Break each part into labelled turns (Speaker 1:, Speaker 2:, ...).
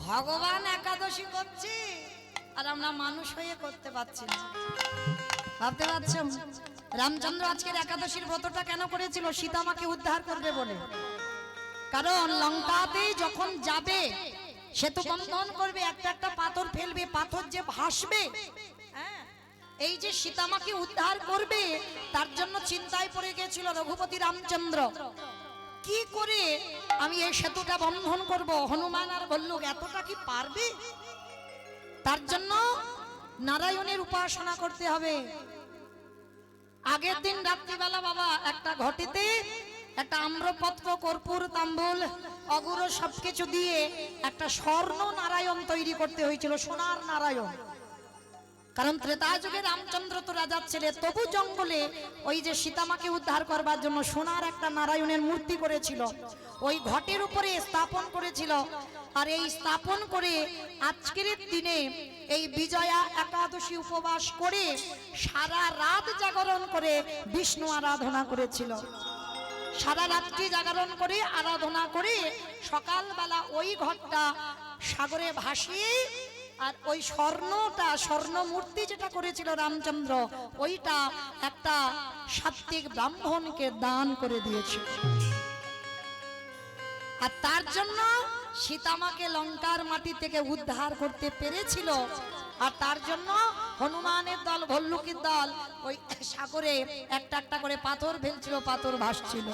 Speaker 1: ভগবান একাদশী করছে আর আমরা মানুষ হয়ে করতে পারছি না। ভাবতে পারছো রামচন্দ্র আজকের একাদশীর ব্রতটা কেন করেছিল? সীতামাকে উদ্ধার করবে বলে। কারণ লঙ্কাতে যখন যাবে সেতু বন্ধন করবে, একটা একটা পাথর ফেলবে, পাথর যে ভাসবে, এই যে সীতামাকে উদ্ধার করবে, তার জন্য চিন্তায় পড়ে গেছিল রঘুপতি রামচন্দ্র। কি করে আমি এই সেতুটা বন্ধন করব? হনুমান আর বল্লুক এতটা কি পারবে? তার জন্য নারায়ণের উপাসনা করতে হবে। আগের দিন রাত্রিবেলা বাবা একটা ঘটিতে একটা আম্রপত্র, কর্পূর, তাম্বুল, অগুর সবকিছু দিয়ে একটা স্বর্ণ নারায়ণ তৈরি করতে হয়েছিল, সোনার নারায়ণ। কারণ ত্রেতা যুগে রামচন্দ্র তো রাজার ছেলে, তবু জঙ্গলে ওই যে সীতামাকে উদ্ধার করবার জন্য সোনার একটা নারায়ণের মূর্তি করেছিল, ওই ঘটের উপরে স্থাপন করেছিল। আর এই স্থাপন করে আজকের দিনে এই বিজয়া একাদশী উপবাস করে সারা রাত জাগরণ করে বিষ্ণু আরাধনা করেছিল। সারা রাত্রি জাগরণ করে আরাধনা করে সকালবেলা ওই ঘটটা সাগরে ভাসিয়ে আর ওই স্বর্ণটা, স্বর্ণ মূর্তি যেটা করেছিল রামচন্দ্র, ওইটা একটা সাত্ত্বিক ব্রাহ্মণকে দান করে দিয়েছিল। আর তার জন্য সীতামাকে লঙ্কার মাটি থেকে উদ্ধার করতে পেরেছিল। আর তার জন্য হনুমানের দল, ভল্লুকের দল ওই সাগরে একটা একটা করে পাথর ফেলছিল, পাথর ভাসছিল।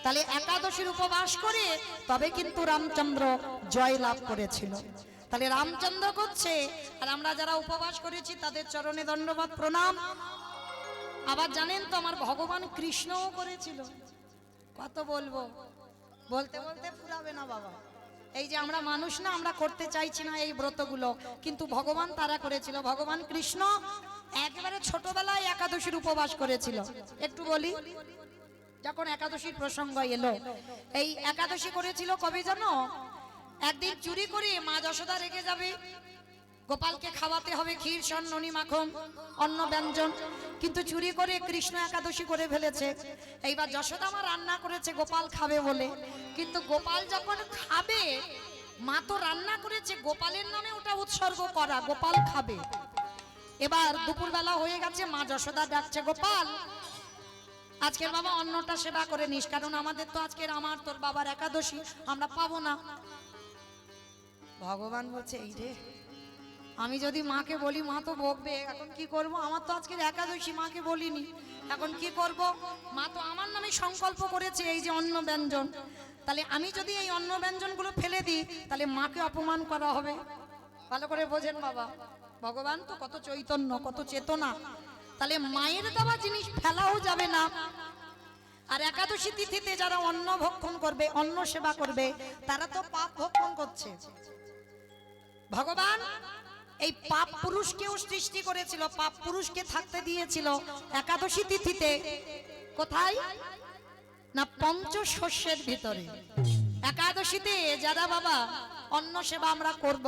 Speaker 1: তাহলে একাদশীর উপবাস করে তবে কিন্তু রামচন্দ্র জয় লাভ করেছিল। তাহলে রামচন্দ্র করছে, আর আমরা যারা উপবাস করেছি তাদের চরণে দণ্ডবাদ প্রণাম। আবার জানেন তো আমার ভগবান কৃষ্ণও করেছিল। কত বলবো, বলতে বলতে ফুরাবে না বাবা। এই যে আমরা মানুষ না, আমরা করতে চাইছি না এই ব্রতগুলো, কিন্তু ভগবান তারা করেছিল। ভগবান কৃষ্ণ একেবারে ছোটবেলায় একাদশীর উপবাস করেছিল। একটু বলি, যখন একাদশীর প্রসঙ্গ এলো, এই একাদশী করেছিল কবে জানো? একদিন চুরি করে মা যশোদা রেগে যাবে, গোপালকে খাওয়াতে হবে ক্ষীর, সন্ননি, মাখন, অন্ন ব্যঞ্জন, কিন্তু চুরি করে কৃষ্ণ একাদশী করে ফেলেছে। এইবার যশোদা মা রান্না করেছে গোপাল খাবে বলে, কিন্তু গোপাল যখন খাবে, মা তো রান্না করেছে গোপালের নামে ওটা উৎসর্গ করা, গোপাল খাবে। এবার দুপুরবেলা হয়ে গেছে, মা যশোদা ডাকছে, গোপাল আজকের বাবা অন্নটা সেবা করে নিস, কারণ আমাদের তো আজকের আমার তোর বাবার একাদশী, আমরা পাবো না। ভগবান বলছে, এই রে, আমি যদি মাকে বলি মা তো বকবে, এখন কি করব? আমার তো আজকের একাদশী, মাকে বলিনি, এখন কি করব? মা তো আমার নামে সংকল্প করেছে এই যে অন্ন ব্যঞ্জন, তাহলে আমি যদি এই অন্ন ব্যঞ্জনগুলো ফেলে দিই তাহলে মাকে অপমান করা হবে। ভালো করে বোঝেন বাবা, ভগবান তো কত চৈতন্য, কত চেতনা। তাহলে মায়ের দেওয়া জিনিস ফেলাও যাবে না। আর একাদশী তিথিতে যারা অন্ন ভক্ষণ করবে, অন্ন সেবা করবে, তারা তো পাপ ভক্ষণ করছে। ভগবান এই পাপ পুরুষকেও সৃষ্টি করেছিল, পাপ পুরুষকে থাকতে দিয়েছিল একাদশী তিথিতে। কোথায় না? পঞ্চশস্যের ভিতরে। একাদশীতে যারা বাবা অন্ন সেবা আমরা করব,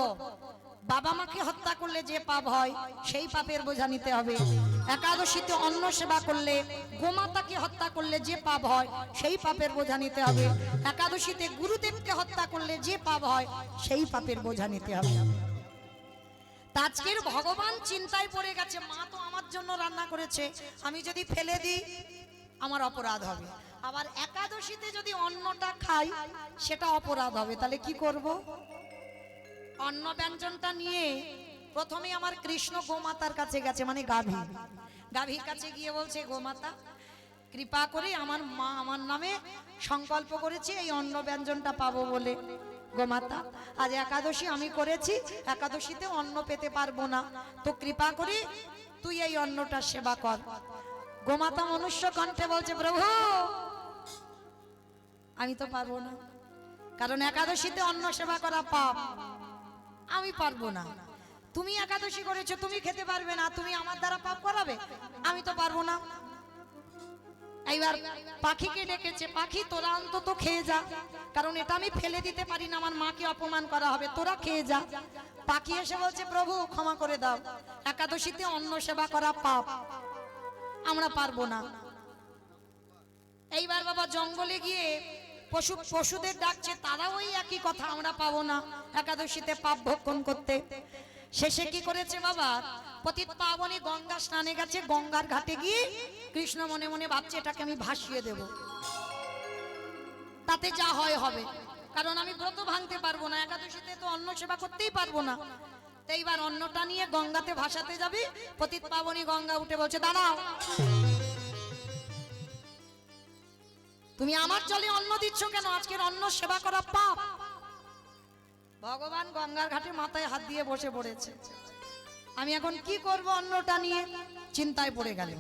Speaker 1: বাবা মাকে হত্যা করলে যে পাপ হয় সেই পাপের বোঝা নিতে হবে। একাদশীতে অন্ন সেবা করলে, গোমাতাকে হত্যা করলে যে পাপ হয় সেই পাপের বোঝা নিতে হবে। একাদশীতে গুরুদেবকে হত্যা করলে যে পাপ হয় সেই পাপের বোঝা নিতে হবে। আজকের ভগবান চিন্তায় পড়ে গেছে, মা তো আমার জন্য রান্না করেছে, আমি যদি ফেলে দিই আমার অপরাধ হবে। আবার একাদশীতে যদি অন্নটা খাই সেটা অপরাধ হবে, তাহলে কি করব? অন্ন ব্যঞ্জনটা নিয়ে প্রথমে আমার কৃষ্ণ গোমাতার কাছে গেছে, মানে গাভীর কাছে গিয়ে বলছে, গোমাতা কৃপা করে আমার মা আমার নামে সংকল্প করেছে এই অন্ন ব্যঞ্জনটা পাবো বলে। গোমাতা আজ একাদশী আমি করেছি, একাদশীতে অন্ন পেতে পারবো না, তো কৃপা করে তুই এই অন্নটা সেবা কর। গোমাতা মনুষ্য কণ্ঠে বলছে, প্রভু আমি তো পারবো না, কারণ একাদশীতে অন্ন সেবা করা পাপ, আমি পারবো না। তুমি একাদশী করেছো, তুমি খেতে পারবে না, তুমি আমার দ্বারা পাপ করাবে, আমি তো পারবো না। এইবার পাখিকে ডেকেছে, পাখি তোরা অন্তত খেয়ে যা, কারণ এটা আমি ফেলে দিতে পারি না, আমার মাকে অপমান করা হবে, তোরা খেয়ে যা। পাখি এসে বলছে, প্রভু ক্ষমা করে দাও, একাদশীতে অন্ন সেবা করা পাপ, আমরা পারবো না। এইবার বাবা জঙ্গলে গিয়ে পশুদের ডাকছে, তারা ওই একই কথা, আমরা পাবো না একাদশীতে পাপ ভক্ষণ করতে। শেষে কি করেছে বাবা, পতিত পাবনী গঙ্গা স্নানে গেছে, গঙ্গার ঘাটে গিয়ে কৃষ্ণ মনে মনে ভাবছে এটাকে আমি ভাসিয়ে দেব, তাতে যা হয় হবে, কারণ আমি ব্রত ভাঙতে পারবো না, একাদশীতে তো অন্ন সেবা করতেই পারবো না। তো এইবার অন্নটা নিয়ে গঙ্গাতে ভাসাতে যাবে, পতিত পাবনী গঙ্গা উঠে বলছে দাঁড়াও, তুমি আমার জলে অন্ন দিচ্ছ কেন? আজকের অন্ন সেবা করা পাপ। ভগবান গঙ্গার ঘাটে মাথায় হাত দিয়ে বসে পড়েছে, আমি এখন কি করব অন্নটা নিয়ে, চিন্তায় পড়ে গেল।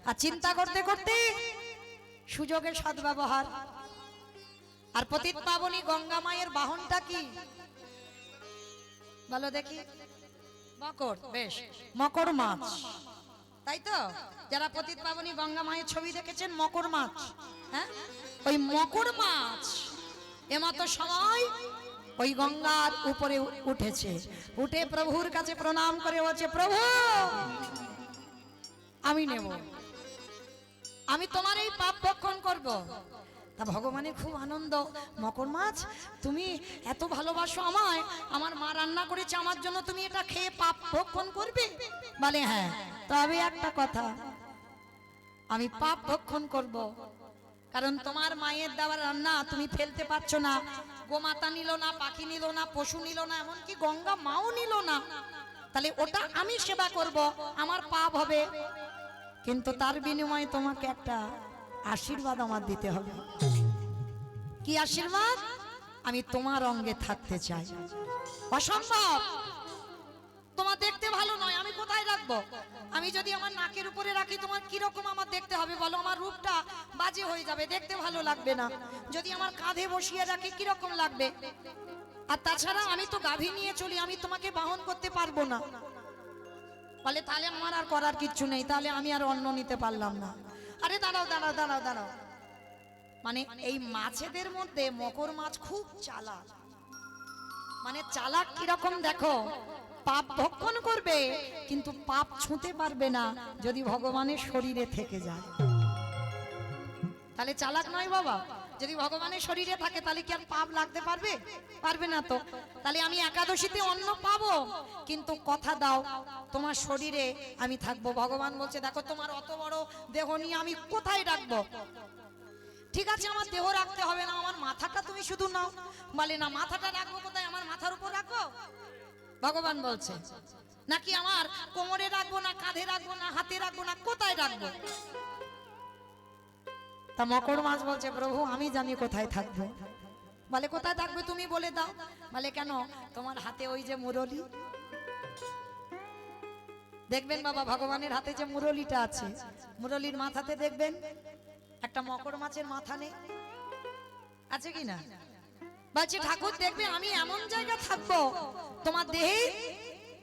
Speaker 1: আর চিন্তা করতে করতে সুযোগের সদ্ব্যবহার। আর পতিত পাবনী গঙ্গা মায়ের বাহনটা কি বলো দেখি? মকর। বেশ, মকর মাছ, তাই তো? যারা পতিত পাবনী গঙ্গা মায়ের ছবি দেখেছেন, মকর মাছ, হ্যাঁ, ওই মকর মাছ এমতো সময় ওই গঙ্গার উপরে উঠেছে, উঠে প্রভুর কাছে প্রণাম করে বলছে, প্রভু আমি নেব, আমি তোমার এই পাপ ভক্ষণ করব। তা ভগবানের খুব আনন্দ, মকর মাছ তুমি এত ভালোবাসো আমায়, আমার মা রান্না করেছে আমার জন্য, তুমি এটা খেয়ে পাপ ভক্ষণ করবে? বলে হ্যাঁ, তবে একটা কথা, আমি পাপ ভক্ষণ করব, কারণ তোমার মায়ের দেওয়া রান্না তুমি ফেলতে পারছো না, গোমাতা নিল না, পাখি নিল না, পশু নিল না, এমনকি গঙ্গা মাও নিল না, তাহলে ওটা আমি সেবা করব, আমার পাপ হবে, কিন্তু তার বিনিময়ে তোমাকে একটা আশীর্বাদ আমার দিতে হবে। কি আশীর্বাদ? আমি তোমার অঙ্গে থাকতে চাই। অসম্ভব, তোমার দেখতে ভালো নয়, আমি কোথায় রাখবো? আমি যদি আমার নাকের উপরে রাখি তোমার কিরকম আমার দেখতে হবে বলো? আমার রূপটা বাজে হয়ে যাবে, দেখতে ভালো লাগবে না। যদি আমার কাঁধে বসিয়ে রাখি কিরকম লাগবে? আর তাছাড়া আমি তো গাভী নিয়ে চলি, আমি তোমাকে বাহন করতে পারবো না। বলে তাহলে আমার আর করার কিচ্ছু নেই, তাহলে আমি আর অন্ন নিতে পারলাম না। আরে দাঁড়াও দাঁড়াও দাঁড়াও দাঁড়াও, মানে এই মাছেদের মধ্যে মকর মাছ খুব চালাক। মানে চালাক কিরকম দেখো, পাপ ভক্ষণ করবে কিন্তু পাপ ছুঁতে পারবে না যদি ভগবানের শরীরে থেকে যায়, তাহলে চালাক নয় বাবা? যদি ভগবানের শরীরে থাকে তাহলে কি আর পাপ লাগতে পারবে? পারবে না তো। তাহলে আমি একাদশীতে অন্ন পাবো, কিন্তু কথা দাও তোমার শরীরে আমি থাকবো। ভগবান বলছে দেখো তোমার অত বড় দেহ নিয়ে আমি কোথায় রাখবো? ঠিক আছে আমার দেহ রাখতে হবে না, আমার মাথাটা তুমি শুধু নাও। বলে না, মাথাটা রাখবো কোথায়? আমার মাথার উপর রাখবো? ভগবান বলছে নাকি আমার কোমরে রাখবো না, কাঁধে রাখবো না, হাতে রাখবো না, কোথায় রাখবো? তা মকর মাছ বলছে প্রভু আমি জানি কোথায় থাকবো। বলে কোথায় থাকবে তুমি বলে দাও। বলে কেন, তোমার হাতে ওই যে মুরলি, দেখবেন বাবা ভগবানের হাতে যে মুরলিটা আছে, মুরলির মাথাতে দেখবেন একটা মকর মাছের মাথা নেই, আছে কি না? বলছে ঠাকুর দেখবে আমি এমন জায়গা থাকবো তোমার দেহে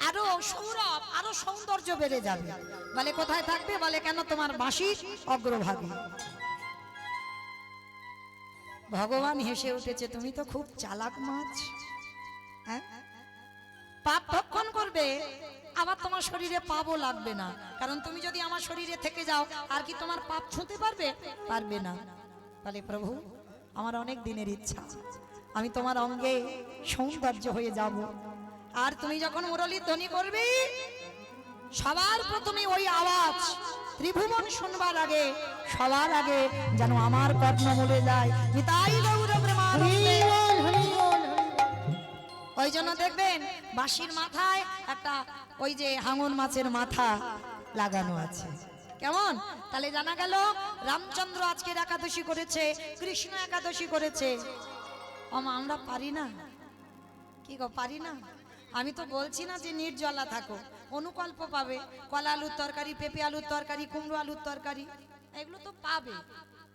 Speaker 1: আরো সৌরভ, আরো সৌন্দর্য বেড়ে যাবে। বলে কোথায় থাকবে? বলে কেন, তোমার বাঁশির অগ্রভাগে। ভগবান হেসে উঠেছে, তুমি তো খুব চালাক মাছ, হ্যাঁ? পাপ ভক্ষণ করবে আবার তোমার শরীরে পাপও লাগবে না, কারণ তুমি যদি আমার শরীরে থেকে যাও আর কি তোমার পাপ ছুঁতে পারবে? পারবে না। বলে প্রভু আমার অনেক দিনের ইচ্ছা, আমি তোমার অঙ্গে সৌন্দর্য হয়ে যাব। আর তুমি যখন মুরলীর ধ্বনি করবে সবার প্রথমে ওই আওয়াজ ত্রিভুবন শুনবার আগে সবার আগে যেন আমার কর্ণ মরে যায়। নিতাই গৌর প্রেমানন্দে। ওই জন্য দেখবেন বাঁশির মাথায় একটা ওই যে হাঙর মাছের মাথা লাগানো আছে। কেমন? তাহলে জানা গেল রামচন্দ্র আজকের একাদশী করেছে, কৃষ্ণ একাদশী করেছে। আমরা পারি না? কি গো পারি না? আমি তো বলছি না যে নির্জলা থাকো, অনুকল্প পাবে, কলা আলুর তরকারি, পেঁপে আলুর তরকারি, কুমড়ো আলুর তরকারি, এগুলো তো পাবে।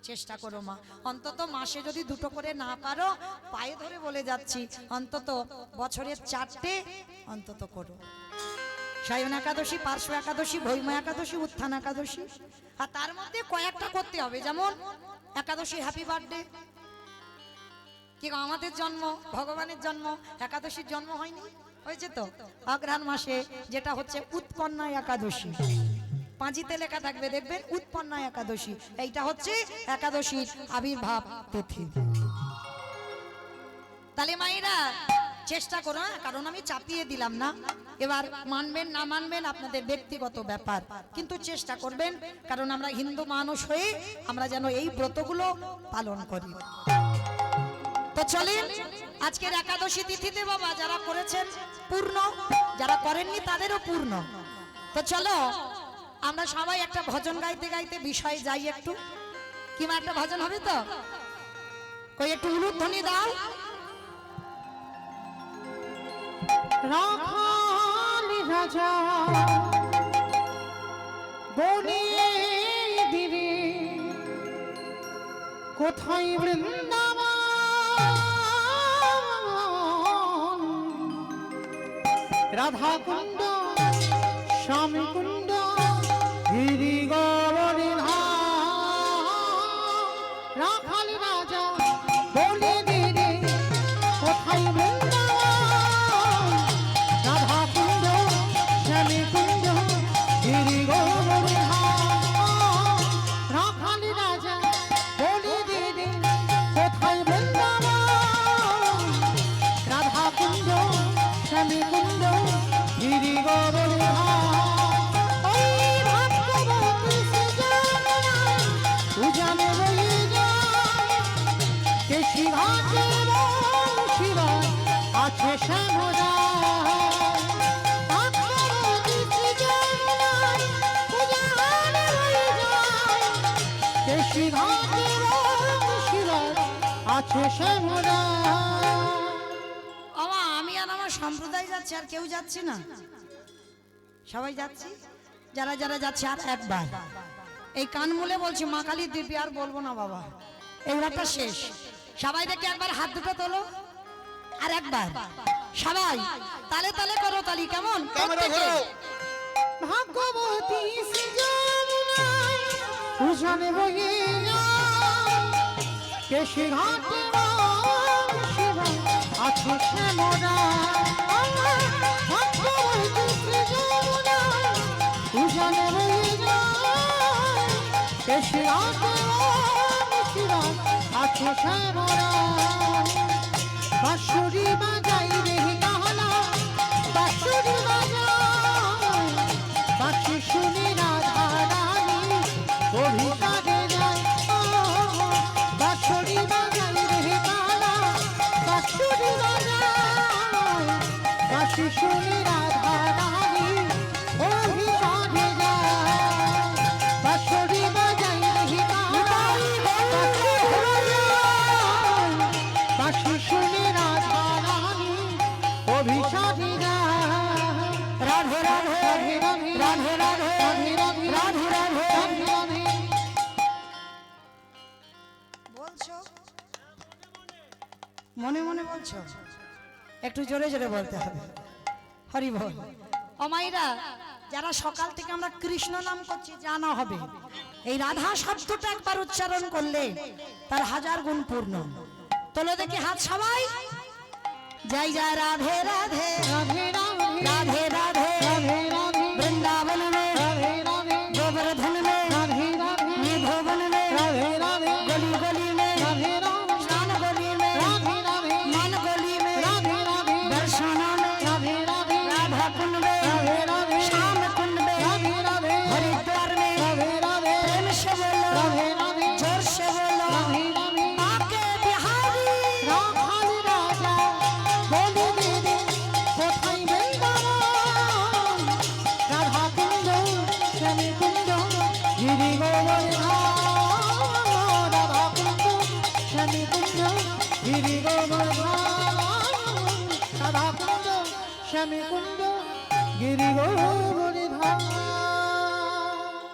Speaker 1: চেষ্টা করো মা, অন্তত মাসে যদি দুটো করে না পারো, পায়ে ধরে বলে যাচ্ছি অন্তত বছরের 4টে অন্তত করো। সায়ন একাদশী, পার্শ্ব একাদশী, ভৈম একাদশী, উত্থান একাদশী, আর তার মধ্যে কয়েকটা করতে হবে। যেমন একাদশী হ্যাপি বার্থডে। কি আমাদের জন্ম, ভগবানের জন্ম, একাদশীর জন্ম হয়নি? হয়েছে তো। অঘ্রাণ মাসে যেটা হচ্ছে উৎপন্না একাদশী, পাঁজিতে লেখা থাকবে দেখবেন উৎপন্না একাদশী, এইটা হচ্ছে একাদশীর আবির্ভাব তিথি। তাহলে মায়েরা চেষ্টা করো, কারণ আমি চাপিয়ে দিলাম না, এবার মানবেন না মানবেন আপনাদের ব্যক্তিগত ব্যাপার, কিন্তু চেষ্টা করবেন, কারণ আমরা হিন্দু মানুষ হয়ে আমরা যেন এই ব্রতগুলো পালন করি। তো চলেন আজকের একাদশী তিথিতে বাবা যারা করেছেন পূর্ণ, যারা করেননি তাদেরও পূর্ণ। তো চলো আমরা সবাই একটা ভজন গাইতে গাইতে বিষয়ে যাই একটু। কিংবা একটা ভজন হবে তো, কই একটু উলুধ্বনি দাও।
Speaker 2: রাখালি রাজা বনে দিরে কোথায় বৃন্দাবন, রাধা কুণ্ড শ্যাম কুণ্ড গিরি গৌরী রাখালি রাজা বনে দিরে কোথায় বৃন্দাবন, রাধা কুণ্ড শ্যাম কুণ্ড গিরি গৌরী রাখালি রাজা বনে দিরে কোথায় বৃন্দাবন, রাধা কুণ্ড শ্যাম কুণ্ড গিরি গৌরী উজানে রয়ে যায় কেশি ঘাটে শিবায় আছে কেশি ঘাটে শিবায় আছে শ্যামরা।
Speaker 1: আমি আর আমার সম্প্রদায় যাচ্ছি, আর কেউ যাচ্ছি না, সবাই যাচ্ছি। যারা যারা যাচ্ছে আর একবার এই কান মুলে বলছি, মা কালী দিব্যি আর বলবো না বাবা, এগুলাটা শেষ। সবাই দেখে একবার হাত দুটো তোলো, আর একবার সবাই তালে তালে করো তালি, কেমন?
Speaker 2: ভাগ্যবতী উজানে বয়ে যায় কেশি ঘাটে শিবায় আছে শ্যামরা। উজানে বয়ে যায় কেশি ঘাটে শিবায় আছে শ্যামরা। বাঁশুরি বাজাই রে কাহলা বাঁশুরি বাজাই, বাঁশি শুনি রাধা রানী অভিসারে যায়। বাঁশুরি বাজাই রে কাহলা বাঁশুরি বাজাই, বাঁশি শুনি রাধা রানী অভিসারে যায়। বাঁশুরি বাজাই রে কাহলা বাঁশি শুনি রাধা রানী অভিসারে যায়।
Speaker 1: রাধে রাধে
Speaker 2: রাধে
Speaker 1: রাধে রাধে
Speaker 2: রাধে রাধে
Speaker 1: রাধে রাধে
Speaker 2: রাধে রাধে।
Speaker 1: বলছো মনে মনে বলছো, একটু জোরে জোরে বলতে হবে। হরি বল। অমাইরা যারা সকাল থেকে আমরা কৃষ্ণ নাম করছি জানা হবে, এই রাধা শব্দটা একবার উচ্চারণ করলে তার 1000 গুণ পূর্ণ। তোলো দেখি হাত সবাই, জয় জয় রাধে রাধে
Speaker 2: রাধে
Speaker 1: राधे राधे
Speaker 2: राधे राधे
Speaker 1: वृंदावन में
Speaker 2: राधे राधे
Speaker 1: गोवर्धन में
Speaker 2: राधे राधे
Speaker 1: निधोवन में
Speaker 2: राधे राधे
Speaker 1: गली गली में
Speaker 2: राधे राधे
Speaker 1: स्नान गली में
Speaker 2: राधे राधे
Speaker 1: मान गली में
Speaker 2: राधे राधे
Speaker 1: दर्शना में
Speaker 2: राधे राधे
Speaker 1: राधा कुंड में
Speaker 2: राधे राधे
Speaker 1: श्याम कुंड में
Speaker 2: राधे राधे
Speaker 1: हरिद्वार में
Speaker 2: राधे राधे
Speaker 1: प्रेम से बोलो
Speaker 2: राधे राधे
Speaker 1: जोर से बोलो
Speaker 2: राधे राधे
Speaker 1: आके बिहारी
Speaker 2: राखाल राजा बोले दे कोথায় বৃন্দাবন, রাধা কুণ্ড শ্যাম কুণ্ড গিরি গৌরী রাধা কুণ্ড শ্যাম কুণ্ড গিরি গৌরী রাধা কুণ্ড শ্যাম কুণ্ড গিরি গৌরী